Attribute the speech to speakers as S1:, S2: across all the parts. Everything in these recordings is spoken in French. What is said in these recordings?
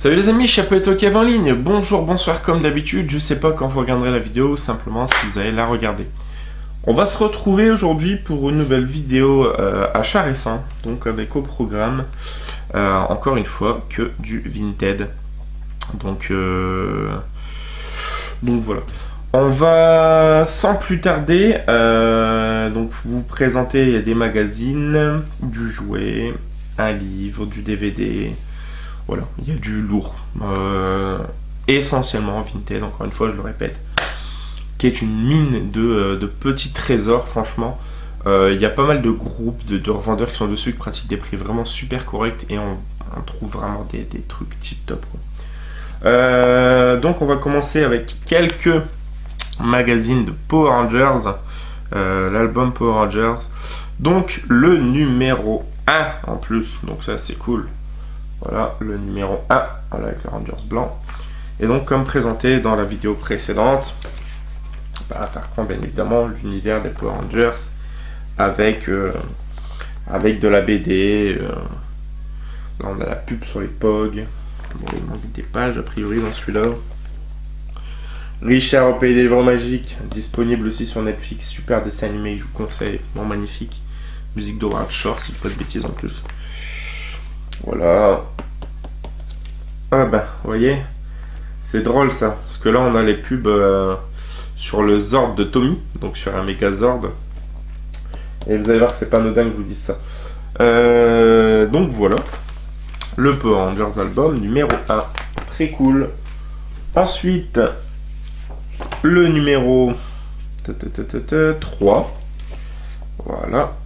S1: Salut les amis, Chapeau Kev en ligne. Bonjour, bonsoir comme d'habitude. Je sais pas quand vous regarderez la vidéo, simplement si vous allez la regarder. On va se retrouver aujourd'hui pour une nouvelle vidéo achat récent, donc avec au programme, encore une fois, que du Vinted. Donc voilà. On va sans plus tarder donc vous présenter. Il y a des magazines, du jouet, un livre, du DVD. Voilà, il y a du lourd. Essentiellement Vinted, encore une fois, je le répète, qui est une mine de petits trésors, franchement. Il y a pas mal de groupes de revendeurs qui sont dessus, qui pratiquent des prix vraiment super corrects et on trouve vraiment des trucs tip top. Donc on va commencer avec quelques magazines de Power Rangers, l'album Power Rangers. Donc le numéro 1 en plus, donc ça c'est cool. Voilà, le numéro 1, voilà, avec le Rangers blanc. Et donc, comme présenté dans la vidéo précédente, ça reprend bien évidemment l'univers des Power Rangers avec de la BD. Là, on a la pub sur les POG. Bon, il manque des pages, a priori, dans celui-là. Richard au pays des livres magiques, disponible aussi sur Netflix. Super dessin animé, je vous conseille, vraiment magnifique. Musique d'Howard Shore, si je dis pas de bêtises en plus. Voilà. Ah bah, vous voyez, c'est drôle ça, parce que là on a les pubs sur le Zord de Tommy, donc sur un Megazord. Et vous allez voir que c'est pas anodin que je vous dise ça. Donc voilà, le Power Rangers album numéro 1, très cool. Ensuite, le numéro 3, voilà.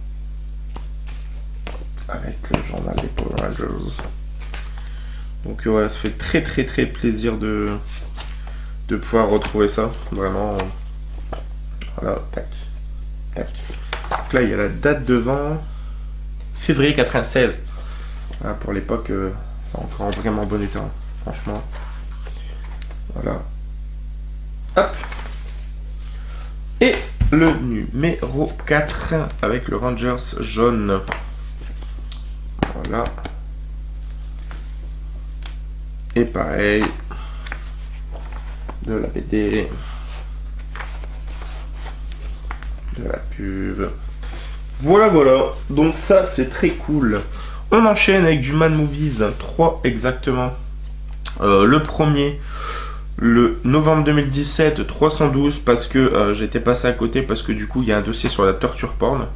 S1: Avec le journal des Power Rangers. Donc voilà, ça fait très plaisir de pouvoir retrouver ça. Vraiment. Voilà, tac. Tac. Donc là, il y a la date devant. Février 96. Voilà, pour l'époque, c'est encore en vraiment bon état. Franchement. Voilà. Hop. Et le numéro 4 avec le Rangers jaune. Voilà. Et pareil, de la BD, de la pub. Voilà. Donc ça, c'est très cool. On enchaîne avec du Man Movies 3 exactement. Le premier, le novembre 2017, 312, parce que j'étais passé à côté, parce que du coup, il y a un dossier sur la torture porn.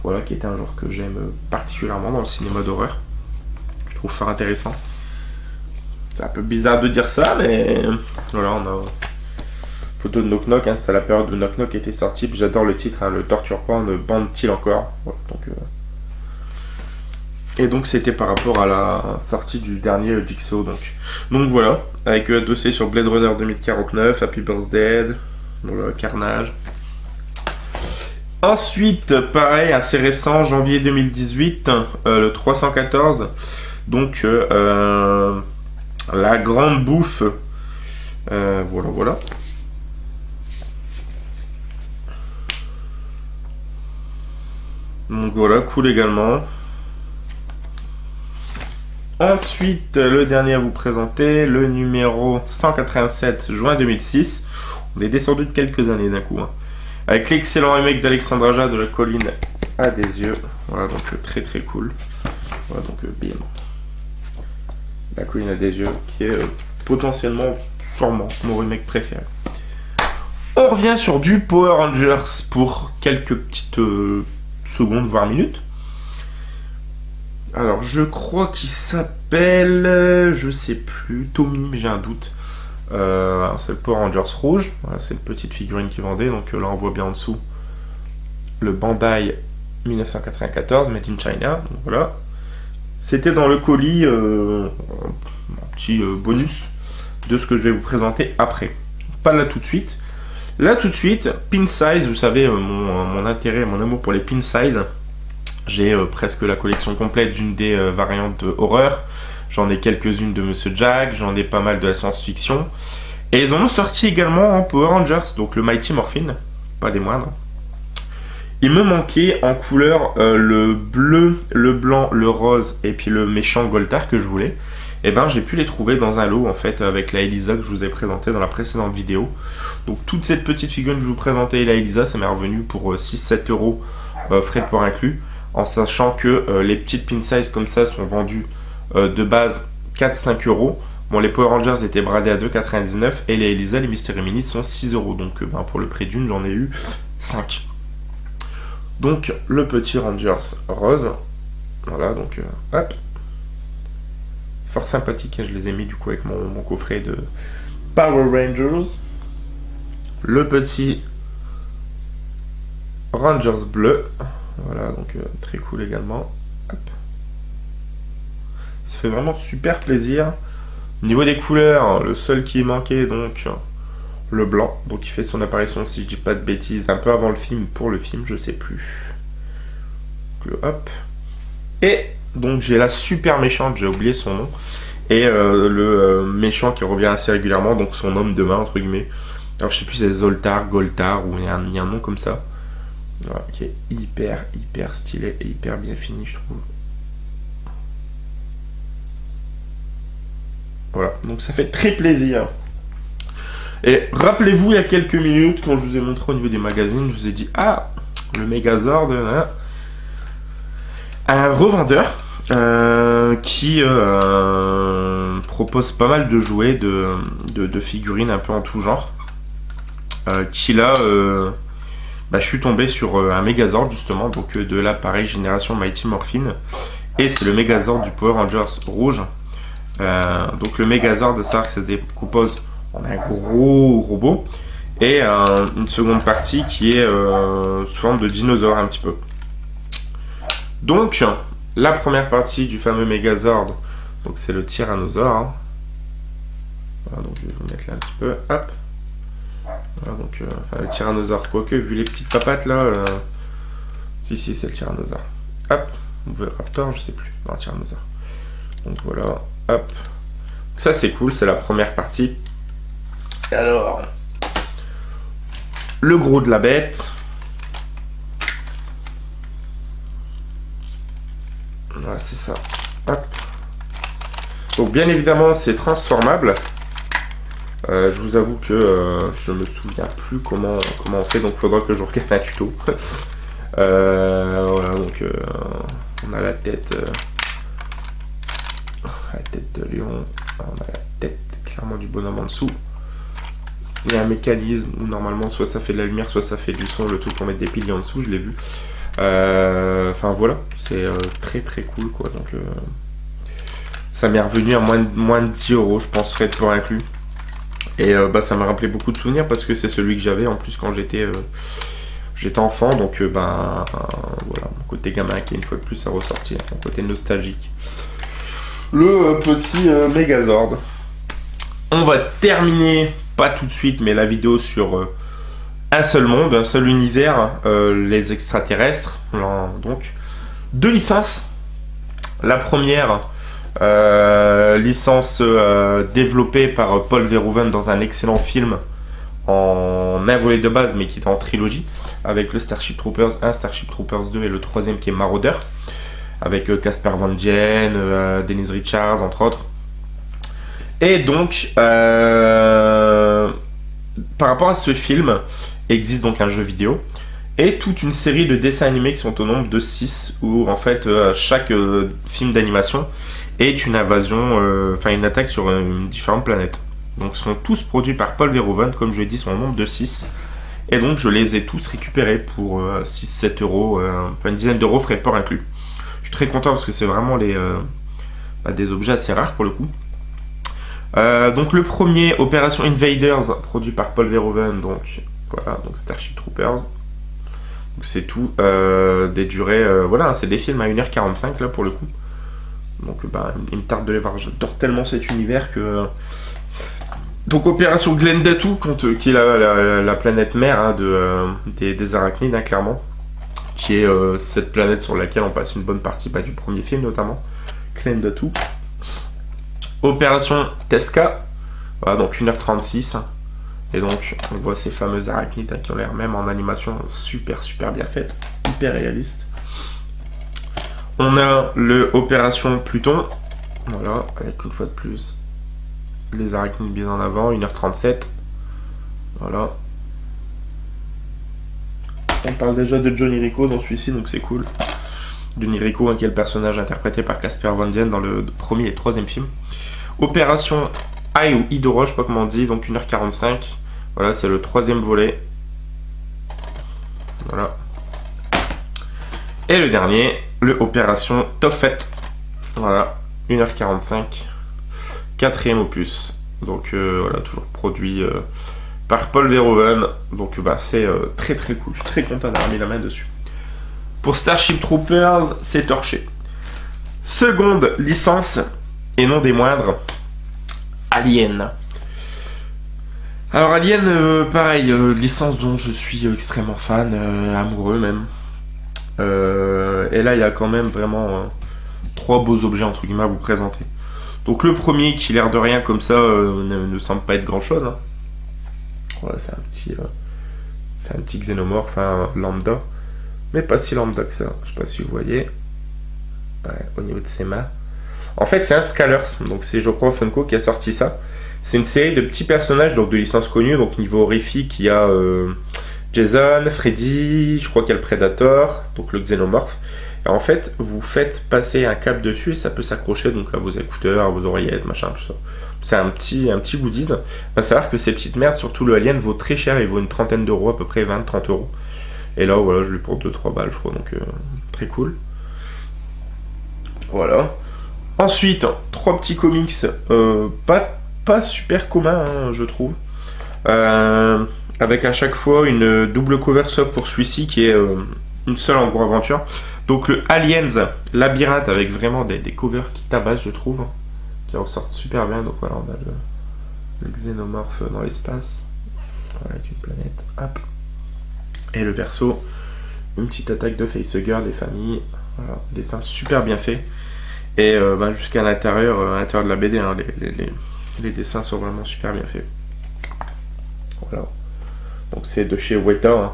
S1: Voilà, qui est un genre que j'aime particulièrement dans le cinéma d'horreur. Je trouve ça intéressant. C'est un peu bizarre de dire ça, mais voilà, on a photo de Knock Knock, hein, c'est à la période où Knock Knock était sorti, puis j'adore le titre, hein, le torture porn, bande-t-il encore. Voilà, et donc c'était par rapport à la sortie du dernier Jigsaw. Donc voilà, avec un dossier sur Blade Runner 2049, Happy Birthday, voilà, Carnage. Ensuite, pareil, assez récent, janvier 2018, le 314, donc la grande bouffe, voilà. Donc voilà, cool également. Ensuite, le dernier à vous présenter, le numéro 187, juin 2006. On est descendu de quelques années d'un coup, hein. Avec l'excellent remake d'Alexandre Aja de La Colline à des yeux. Voilà, donc très cool. Voilà, donc bim. La Colline à des yeux, qui est potentiellement, sûrement, mon remake préféré. On revient sur du Power Rangers pour quelques petites secondes, voire minutes. Alors, je crois qu'il s'appelle, je sais plus, Tommy, mais j'ai un doute. C'est le Power Rangers rouge, voilà, c'est une petite figurine qui vendait, donc là on voit bien en dessous le Bandai 1994 Made in China, donc voilà. C'était dans le colis, un petit bonus de ce que je vais vous présenter après. Pas là tout de suite. Là tout de suite, pin size, vous savez mon intérêt, mon amour pour les pin size. J'ai presque la collection complète d'une des variantes horreur. J'en ai quelques-unes de Monsieur Jack, j'en ai pas mal de la science-fiction. Et ils en ont sorti également en Power Rangers, donc le Mighty Morphin, pas des moindres. Il me manquait en couleur le bleu, le blanc, le rose et puis le méchant Goltar que je voulais. et ben j'ai pu les trouver dans un lot en fait avec la Elisa que je vous ai présenté dans la précédente vidéo. Donc toute cette petite figurine que je vous présentais, la Elisa, ça m'est revenu pour 6-7 euros, frais de port inclus, en sachant que les petites pin size comme ça sont vendues de base 4-5 euros. Bon, les Power Rangers étaient bradés à 2,99 et les Elisa, les Mystery Mini sont 6 euros. Donc ben, pour le prix d'une, j'en ai eu 5. Donc le petit Rangers rose, voilà, donc hop, fort sympathique, hein, je les ai mis du coup avec mon coffret de Power Rangers. Le petit Rangers bleu, voilà, donc très cool également. Hop. Ça fait vraiment super plaisir. Au niveau des couleurs, le seul qui manquait donc le blanc, donc il fait son apparition, si je dis pas de bêtises, un peu avant le film, pour le film, je sais plus. Donc, hop. Et donc j'ai la super méchante, j'ai oublié son nom, et le méchant qui revient assez régulièrement, donc son homme de main entre guillemets. Alors je sais plus si c'est Zoltar, Goltar, ou il y a un nom comme ça. Voilà, qui est hyper stylé et hyper bien fini, je trouve. Voilà, donc ça fait très plaisir. Et rappelez-vous, il y a quelques minutes, quand je vous ai montré au niveau des magazines, je vous ai dit, ah, le Megazord, un revendeur qui propose pas mal de jouets, de figurines un peu en tout genre. Qui là, je suis tombé sur un Megazord justement, donc de l'appareil génération Mighty Morphin. Et c'est le Megazord du Power Rangers rouge. Donc le Megazord, de savoir que ça se décompose en un gros robot et une seconde partie qui est sous forme de dinosaure un petit peu. Donc la première partie du fameux Megazord, donc c'est le Tyrannosaure. Hein. Voilà, donc je vais vous mettre là un petit peu. Hop. Voilà, donc le Tyrannosaure, quoique vu les petites papates là, si c'est le Tyrannosaure. Hop. Ou le Raptor, je sais plus. Non, Tyrannosaure. Donc voilà. Hop. Ça c'est cool, c'est la première partie. Alors, le gros de la bête. Voilà, c'est ça. Hop. Donc bien évidemment c'est transformable. Je vous avoue que je me souviens plus comment on fait, donc il faudra que je regarde un tuto. Voilà, donc on a la tête. La tête de lion, on a la tête clairement du bonhomme en dessous. Il y a un mécanisme où normalement soit ça fait de la lumière, soit ça fait du son, le truc pour mettre des piliers en dessous, je l'ai vu. Enfin voilà, c'est très cool quoi. Donc ça m'est revenu à moins de 10 euros, je pense, frais de port inclus. Et ça m'a rappelé beaucoup de souvenirs parce que c'est celui que j'avais en plus quand j'étais enfant. Donc voilà, mon côté gamin qui est une fois de plus à ressortir, mon côté nostalgique. Le petit Megazord. On va terminer, pas tout de suite, mais la vidéo sur un seul monde, un seul univers, les extraterrestres. Donc, 2 licences. La première, licence développée par Paul Verhoeven dans un excellent film en un volet de base, mais qui est en trilogie, avec le Starship Troopers 1, Starship Troopers 2 et le troisième qui est Marauder, avec Casper Van Dien, Dennis Richards, entre autres. Et donc, par rapport à ce film, existe donc un jeu vidéo et toute une série de dessins animés qui sont au nombre de 6, où en fait chaque film d'animation est une invasion, une attaque sur une différente planète. Donc, ils sont tous produits par Paul Verhoeven, comme je l'ai dit, ils sont au nombre de 6. Et donc, je les ai tous récupérés pour 6-7 euros, une dizaine d'euros, frais de port inclus. Je suis très content parce que c'est vraiment des objets assez rares pour le coup. Donc le premier, Opération Invaders, produit par Paul Verhoeven, donc voilà, donc Starship Troopers. Donc c'est tout, des durées, voilà, c'est des films à 1h45 là pour le coup. Donc il me tarde de les voir, j'adore tellement cet univers que... Donc Opération Glendatu, qui est la planète mère hein, des arachnides, hein, clairement. Qui est cette planète sur laquelle on passe une bonne partie du premier film notamment, Glendatu. Opération Tesca, voilà, donc 1h36, hein. Et donc on voit ces fameuses arachnides hein, qui ont l'air même en animation super bien faites, hyper réaliste. On a le Opération Pluton, Voilà, avec une fois de plus les arachnides bien en avant, 1h37. Voilà. On parle déjà de Johnny Rico dans celui-ci, donc c'est cool. Johnny Rico, hein, qui est le personnage interprété par Casper Van Dien dans le premier et troisième film. Opération Eye ou Idoro, je sais pas comment on dit, donc 1h45. Voilà, c'est le troisième volet. Voilà. Et le dernier, le Opération Tophet. Voilà, 1h45. Quatrième opus. Donc voilà, toujours produit par Paul Verhoeven. Donc bah, c'est très très cool. Je suis très content d'avoir mis la main dessus. Pour Starship Troopers, c'est torché. Seconde licence, et non des moindres, Alien. Alors Alien, pareil, licence dont je suis extrêmement fan, amoureux même. Et là, il y a quand même vraiment 3 beaux objets entre guillemets à vous présenter. Donc le premier, qui l'air de rien comme ça, ne semble pas être grand chose. Hein. Voilà, c'est un petit xénomorphe, hein, lambda. Mais pas si lambda que ça. Je sais pas si vous voyez. Ouais, au niveau de ses mains. En fait, c'est un Scalers. Donc c'est, je crois, Funko qui a sorti ça. C'est une série de petits personnages, donc de licences connues. Donc niveau horrifique, il y a Jason, Freddy, je crois qu'il y a le Predator, donc le xénomorphe. Et en fait, vous faites passer un câble dessus et ça peut s'accrocher donc à vos écouteurs, à vos oreillettes, machin, tout ça. C'est un petit goodies. Il va savoir que ces petites merdes, surtout le Alien, vaut très cher. Il vaut une trentaine d'euros, à peu près 20-30 euros. Et là, voilà, je l'ai pour 2-3 balles, je crois, donc très cool. Voilà. Ensuite, 3 petits comics, pas super communs, hein, je trouve. Avec à chaque fois une double cover swap pour celui-ci qui est une seule en gros aventure. Donc le Aliens Labyrinthe avec vraiment des covers qui tabassent, je trouve, qui ressortent super bien. Donc voilà, on a le xénomorphe dans l'espace, voilà, avec une planète, hop. Et le verso, une petite attaque de facehugger des familles, voilà, dessin super bien fait. Et jusqu'à l'intérieur de la BD, hein, les dessins sont vraiment super bien faits. Voilà. Donc c'est de chez Weta. Hein.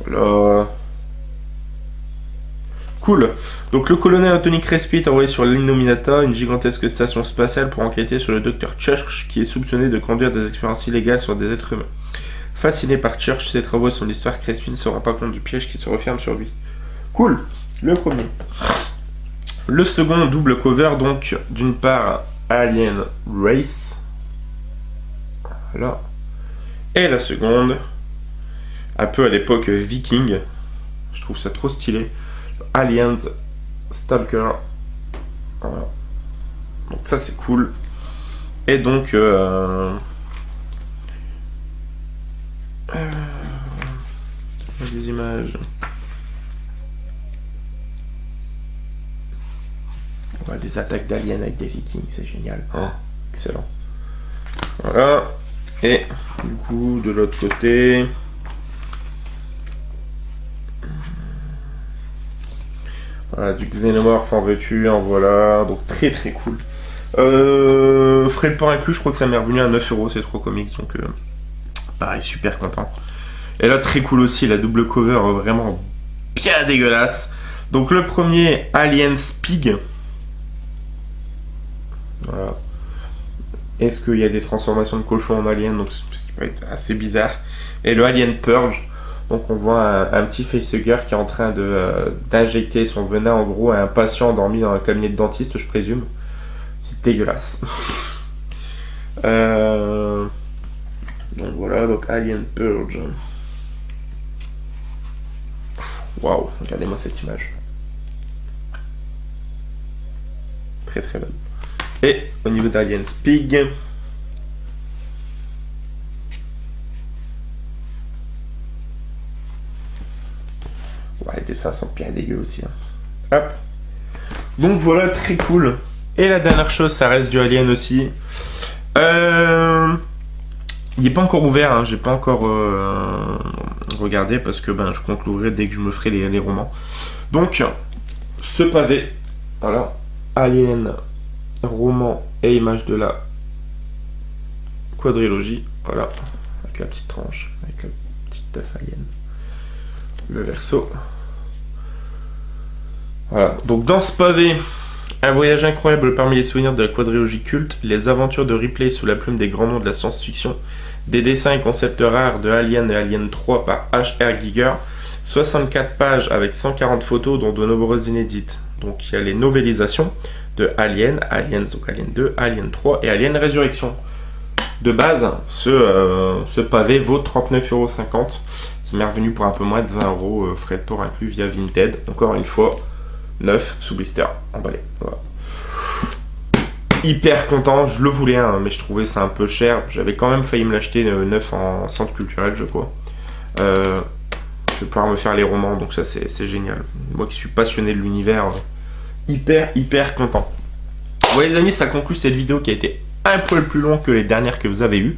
S1: Voilà. Cool. Donc le colonel Anthony Crespi est envoyé sur l'Innominata, une gigantesque station spatiale, pour enquêter sur le docteur Church, qui est soupçonné de conduire des expériences illégales sur des êtres humains. Fasciné par Church, ses travaux et son histoire, Crespi ne se rend pas compte du piège qui se referme sur lui. Cool. Le premier. Le second, double cover, donc d'une part Alien Race. Voilà. Et la seconde, un peu à l'époque viking. Je trouve ça trop stylé. Aliens Stalker. Voilà. Donc ça c'est cool. Et donc des images. Ouais, des attaques d'aliens avec des vikings, c'est génial. Oh, excellent. Voilà. Et du coup, de l'autre côté, voilà, du xénomorphe en veux-tu, en voilà. Donc très très cool. Frais de port inclus, je crois que ça m'est revenu à 9 euros, c'est trop comique. Donc pareil, super content. Et là, très cool aussi, la double cover vraiment bien dégueulasse. Donc le premier, Aliens Pig. Voilà. Est-ce qu'il y a des transformations de cochons en alien, donc ce qui peut être assez bizarre. Et le Alien Purge, donc on voit un petit facehugger qui est en train d'injecter son venin en gros à un patient endormi dans un cabinet de dentiste, je présume. C'est dégueulasse. Donc voilà, donc Alien Purge. Waouh, regardez-moi cette image. Très très belle. Et au niveau d'Aliens Pig, ouais, les dessins sont bien dégueux aussi. Hein. Hop. Donc voilà, très cool. Et la dernière chose, ça reste du Alien aussi. Il n'est pas encore ouvert, hein, j'ai pas encore regardé parce que je compte l'ouvrir dès que je me ferai les romans. Donc, ce pavé, voilà, Alien, roman et image de la quadrilogie, voilà, avec la petite tranche, avec la petite teuf alien. Le verso, Voilà, donc dans ce pavé, un voyage incroyable parmi les souvenirs de la quadrilogie culte, les aventures de Ripley sous la plume des grands noms de la science-fiction, des dessins et concepts rares de Alien et Alien 3 par H.R. Giger, 64 pages avec 140 photos dont de nombreuses inédites. Donc il y a les novélisations de Alien, Aliens, donc Alien 2, Alien 3 et Alien Résurrection. De base, ce pavé vaut 39,50€. C'est m'est revenu pour un peu moins de 20€, frais de port inclus via Vinted. Encore une fois, neuf sous blister, emballé. Voilà. Hyper content, je le voulais, hein, mais je trouvais ça un peu cher. J'avais quand même failli me l'acheter neuf en centre culturel, je crois. Je vais pouvoir me faire les romans, donc ça c'est génial. Moi qui suis passionné de l'univers, hyper content. Bon les amis, ça conclut cette vidéo qui a été un poil plus longue que les dernières que vous avez eues.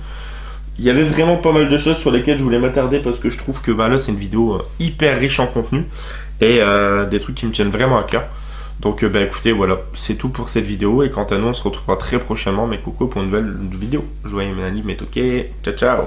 S1: Il y avait vraiment pas mal de choses sur lesquelles je voulais m'attarder parce que je trouve que là c'est une vidéo hyper riche en contenu et des trucs qui me tiennent vraiment à cœur. Donc écoutez, voilà, c'est tout pour cette vidéo et quant à nous on se retrouvera très prochainement mes cocos pour une nouvelle vidéo. Joyeux Mélanie, mais ok, ciao ciao.